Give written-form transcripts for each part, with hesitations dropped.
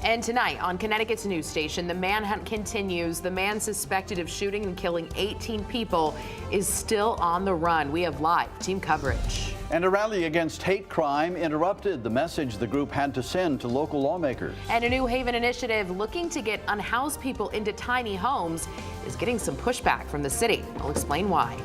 And tonight on Connecticut's news station, the manhunt continues. The man suspected of shooting and killing 18 people is still on the run. We have live team coverage. And a rally against hate crime interrupted the message the group had to send to local lawmakers. And a New Haven initiative looking to get unhoused people into tiny homes is getting some pushback from the city. I'll explain why.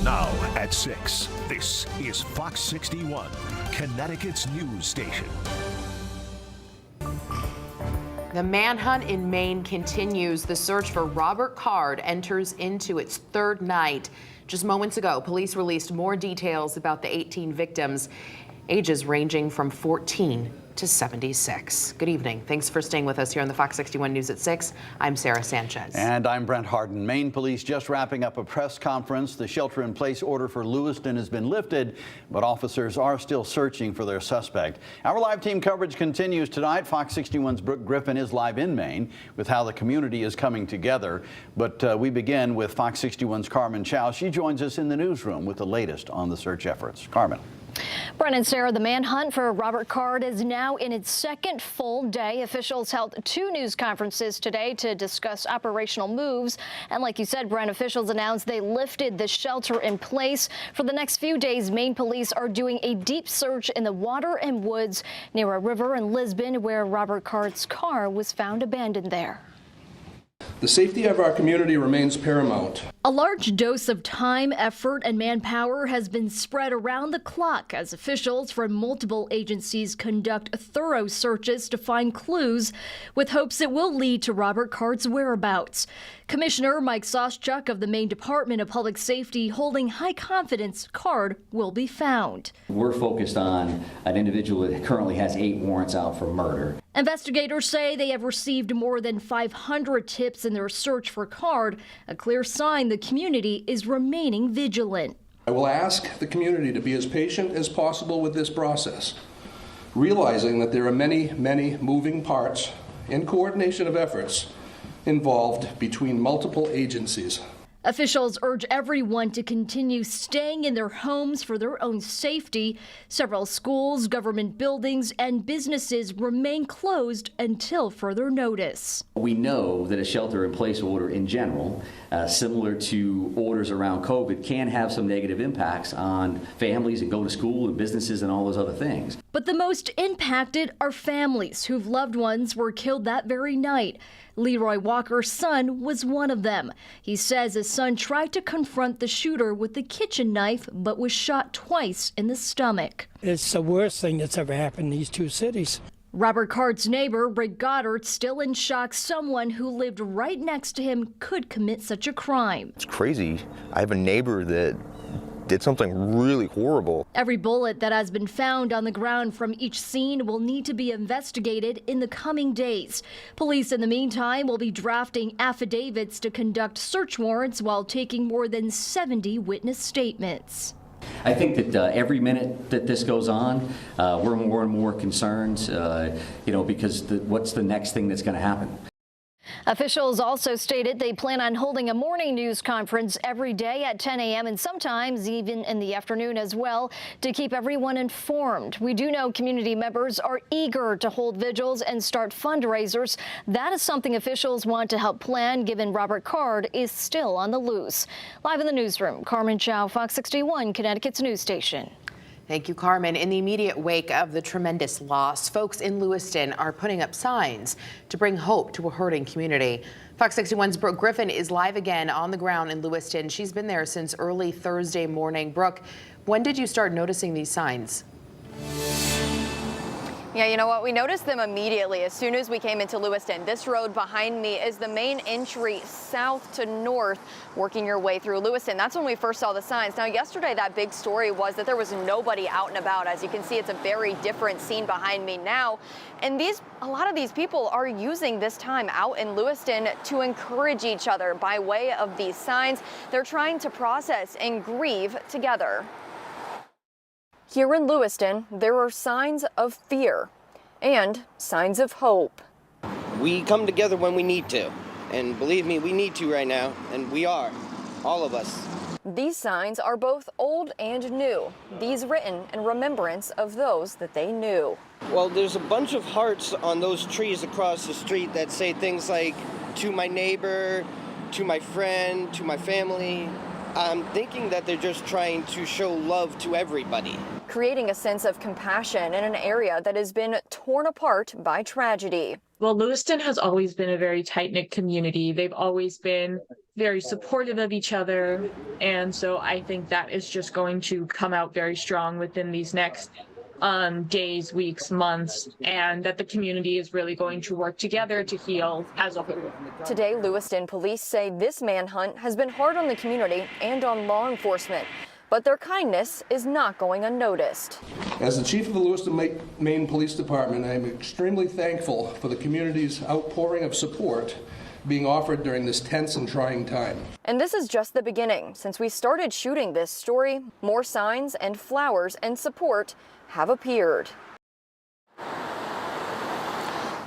Now at 6, this is Fox 61, Connecticut's news station. The manhunt in Maine continues. The search for Robert Card enters into its third night. Just moments ago, police released more details about the 18 victims, ages ranging from 14 to 76. Good evening. Thanks for staying with us here on the Fox 61 News at 6. I'm Sarah Sanchez. And I'm Brent Harden. Maine police just wrapping up a press conference. The shelter-in-place order for Lewiston has been lifted, but officers are still searching for their suspect. Our live team coverage continues tonight. Fox 61's Brooke Griffin is live in Maine with how the community is coming together. But we begin with Fox 61's Carmen Chow. She joins us in the newsroom with the latest on the search efforts. Carmen. Brent and Sarah, the manhunt for Robert Card is now in its second full day. Officials held 2 news conferences today to discuss operational moves. And like you said, Brent, officials announced they lifted the shelter in place. For the next few days, Maine police are doing a deep search in the water and woods near a river in Lisbon where Robert Card's car was found abandoned there. The safety of our community remains paramount. A large dose of time, effort, and manpower has been spread around the clock as officials from multiple agencies conduct thorough searches to find clues with hopes it will lead to Robert Card's whereabouts. Commissioner Mike Soschuk of the Maine Department of Public Safety holding high confidence Card will be found. We're focused on an individual that currently has 8 warrants out for murder. Investigators say they have received more than 500 tips in their search for Card, a clear sign the community is remaining vigilant. I will ask the community to be as patient as possible with this process, realizing that there are many, many moving parts and coordination of efforts involved between multiple agencies. Officials urge everyone to continue staying in their homes for their own safety. Several schools, government buildings, and businesses remain closed until further notice. We know that a shelter-in-place order in general, similar to orders around COVID, can have some negative impacts on families and go to school and businesses and all those other things. But the most impacted are families whose loved ones were killed that very night. Leroy Walker's son was one of them. He says his son tried to confront the shooter with the kitchen knife, but was shot twice in the stomach. It's the worst thing that's ever happened in these 2 cities. Robert Card's neighbor, Rick Goddard, still in shock someone who lived right next to him could commit such a crime. It's crazy. I have a neighbor that did something really horrible. Every bullet that has been found on the ground from each scene will need to be investigated in the coming days. Police, in the meantime, will be drafting affidavits to conduct search warrants while taking more than 70 witness statements. I think that every minute that this goes on, we're more and more concerned, because what's the next thing that's going to happen? Officials also stated they plan on holding a morning news conference every day at 10 a.m. and sometimes even in the afternoon as well to keep everyone informed. We do know community members are eager to hold vigils and start fundraisers. That is something officials want to help plan given Robert Card is still on the loose. Live in the newsroom, Carmen Chow, Fox 61, Connecticut's news station. Thank you, Carmen. In the immediate wake of the tremendous loss, folks in Lewiston are putting up signs to bring hope to a hurting community. Fox 61's Brooke Griffin is live again on the ground in Lewiston. She's been there since early Thursday morning. Brooke, when did you start noticing these signs? Yeah, you know what? We noticed them immediately as soon as we came into Lewiston. This road behind me is the main entry south to north, working your way through Lewiston. That's when we first saw the signs. Now, yesterday, that big story was that there was nobody out and about. As you can see, it's a very different scene behind me now. And a lot of these people are using this time out in Lewiston to encourage each other by way of these signs. They're trying to process and grieve together. Here in Lewiston, there are signs of fear and signs of hope. We come together when we need to, and believe me, we need to right now, and we are, all of us. These signs are both old and new, these written in remembrance of those that they knew. Well, there's a bunch of hearts on those trees across the street that say things like, to my neighbor, to my friend, to my family. I'm thinking that they're just trying to show love to everybody. Creating a sense of compassion in an area that has been torn apart by tragedy. Well, Lewiston has always been a very tight-knit community. They've always been very supportive of each other. And so I think that is just going to come out very strong within these next days, weeks, months, and that the community is really going to work together to heal as a whole. Today, Lewiston police say this manhunt has been hard on the community and on law enforcement, but their kindness is not going unnoticed. As the chief of the Lewiston, Maine Police Department, I am extremely thankful for the community's outpouring of support being offered during this tense and trying time. And this is just the beginning. Since we started shooting this story, more signs and flowers and support have appeared.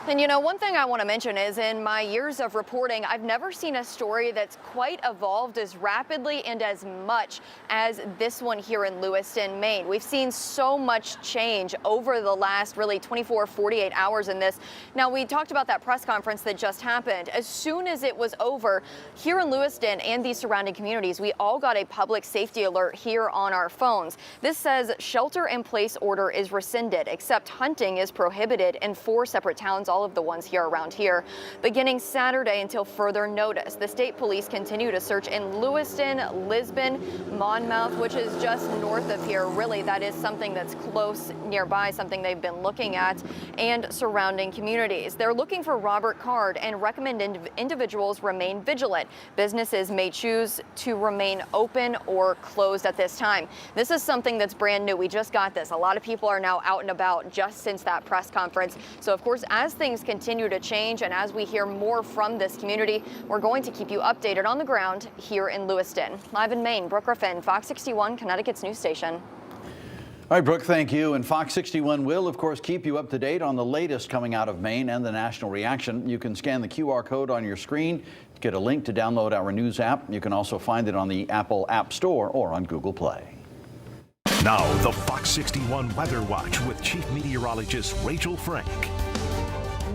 And you know, one thing I want to mention is in my years of reporting, I've never seen a story that's quite evolved as rapidly and as much as this one here in Lewiston, Maine. We've seen so much change over the last really 24, 48 hours in this. Now, we talked about that press conference that just happened. As soon as it was over, here in Lewiston and these surrounding communities, we all got a public safety alert here on our phones. This says shelter-in-place order is rescinded, except hunting is prohibited in 4 separate towns, all of the ones here around here. Beginning Saturday until further notice, the state police continue to search in Lewiston, Lisbon, Monmouth, which is just north of here. Really, that is something that's close nearby, something they've been looking at, and surrounding communities. They're looking for Robert Card and recommend individuals remain vigilant. Businesses may choose to remain open or closed at this time. This is something that's brand new. We just got this. A lot of people are now out and about just since that press conference. So of course, as things continue to change and as we hear more from this community, we're going to keep you updated on the ground here in Lewiston. Live in Maine, Brooke Griffin, Fox 61, Connecticut's news station. All right, Brooke, thank you. And Fox 61 will, of course, keep you up to date on the latest coming out of Maine and the national reaction. You can scan the QR code on your screen to get a link to download our news app. You can also find it on the Apple App Store or on Google Play. Now, the Fox 61 Weather Watch with Chief Meteorologist Rachel Frank.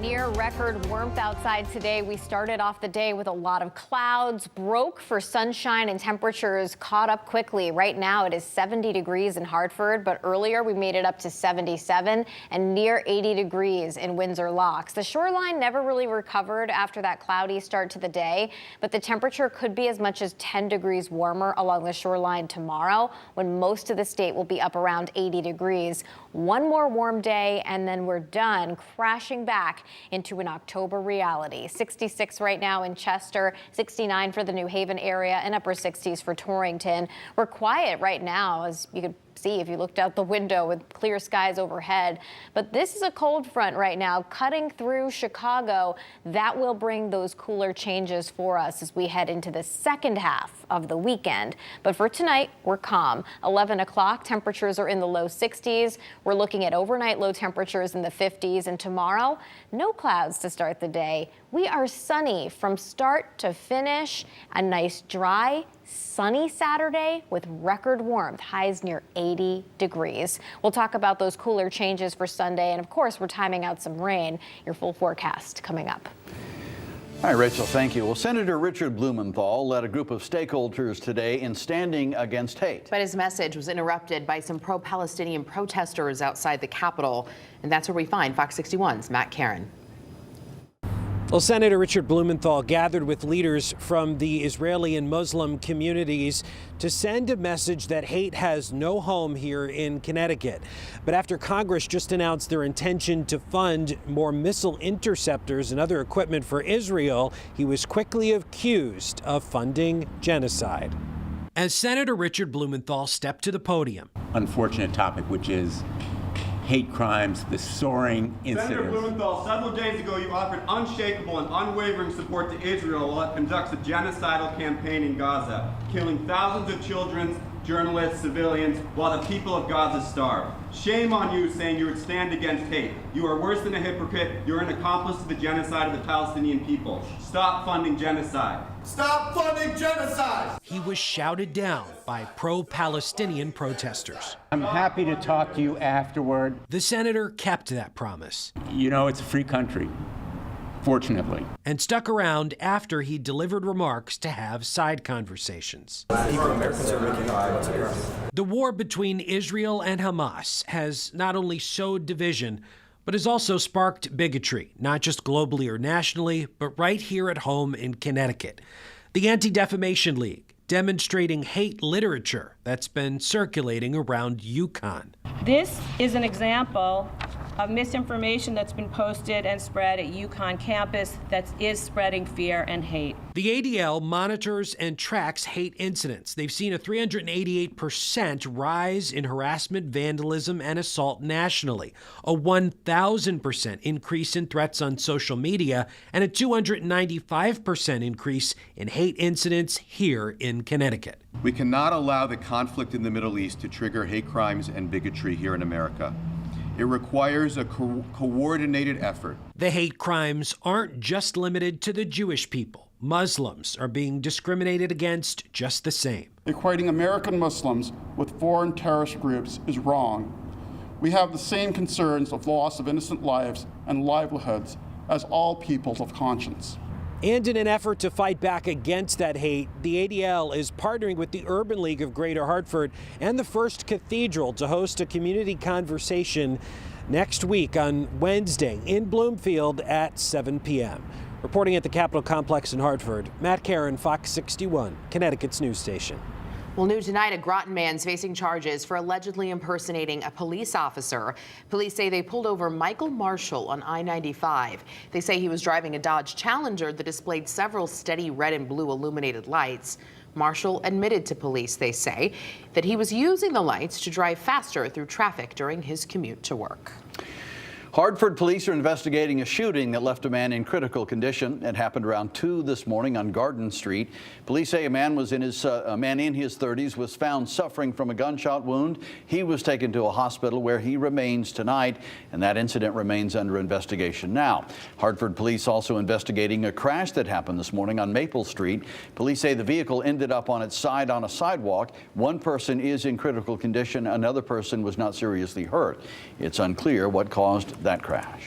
Near record warmth outside today. We started off the day with a lot of clouds, broke for sunshine, and temperatures caught up quickly. Right now it is 70 degrees in Hartford, but earlier we made it up to 77 and near 80 degrees in Windsor Locks. The shoreline never really recovered after that cloudy start to the day, but the temperature could be as much as 10 degrees warmer along the shoreline tomorrow, when most of the state will be up around 80 degrees. One more warm day and then we're done, crashing back into an October reality. 66 right now in Chester, 69 for the New Haven area, and upper 60s for Torrington. We're quiet right now, as you could see if you looked out the window with clear skies overhead. But this is a cold front right now cutting through Chicago. That will bring those cooler changes for us as we head into the second half of the weekend. But for tonight, we're calm. 11 o'clock, temperatures are in the low 60s. We're looking at overnight low temperatures in the 50s. And tomorrow, no clouds to start the day. We are sunny from start to finish. A nice dry, sunny Saturday with record warmth, highs near 80 degrees. We'll talk about those cooler changes for Sunday, and of course, we're timing out some rain. Your full forecast coming up. All right, Rachel, thank you. Well, Senator Richard Blumenthal led a group of stakeholders today in standing against hate. But his message was interrupted by some pro-Palestinian protesters outside the Capitol, and that's where we find Fox 61's Matt Karen. Well, Senator Richard Blumenthal gathered with leaders from the Israeli and Muslim communities to send a message that hate has no home here in Connecticut. But after Congress just announced their intention to fund more missile interceptors and other equipment for Israel, he was quickly accused of funding genocide. As Senator Richard Blumenthal stepped to the podium. Unfortunate topic, which is hate crimes, the soaring incidents. Senator Blumenthal, several days ago you offered unshakable and unwavering support to Israel while it conducts a genocidal campaign in Gaza, killing thousands of children journalists, civilians, while the people of Gaza starve. Shame on you saying you would stand against hate. You are worse than a hypocrite. You're an accomplice to the genocide of the Palestinian people. Stop funding genocide. Stop funding genocide! He was shouted down by pro-Palestinian protesters. I'm happy to talk to you afterward. The senator kept that promise. You know, it's a free country, fortunately. And stuck around after he delivered remarks to have side conversations. The war between Israel and Hamas has not only sowed division, but has also sparked bigotry, not just globally or nationally, but right here at home in Connecticut. The Anti-Defamation League demonstrating hate literature that's been circulating around UConn. This is an example of misinformation that's been posted and spread at UConn campus that is spreading fear and hate. The ADL monitors and tracks hate incidents. They've seen a 388% rise in harassment, vandalism, and assault nationally, a 1,000% increase in threats on social media, and a 295% increase in hate incidents here in Connecticut. We cannot allow the conflict in the Middle East to trigger hate crimes and bigotry here in America. It requires a coordinated effort. The hate crimes aren't just limited to the Jewish people. Muslims are being discriminated against just the same. Equating American Muslims with foreign terrorist groups is wrong. We have the same concerns of loss of innocent lives and livelihoods as all peoples of conscience. And in an effort to fight back against that hate, the ADL is partnering with the Urban League of Greater Hartford and the First Cathedral to host a community conversation next week on Wednesday in Bloomfield at 7 p.m. Reporting at the Capitol Complex in Hartford, Matt Caron, Fox 61, Connecticut's news station. Well, new tonight, a Groton man's facing charges for allegedly impersonating a police officer. Police say they pulled over Michael Marshall on I-95. They say he was driving a Dodge Challenger that displayed several steady red and blue illuminated lights. Marshall admitted to police, they say, that he was using the lights to drive faster through traffic during his commute to work. Hartford police are investigating a shooting that left a man in critical condition. It happened around 2 this morning on Garden Street. Police say a man in his 30s was found suffering from a gunshot wound. He was taken to a hospital where he remains tonight, and that incident remains under investigation now. Hartford police also investigating a crash that happened this morning on Maple Street. Police say the vehicle ended up on its side on a sidewalk. One person is in critical condition. Another person was not seriously hurt. It's unclear what caused that crash.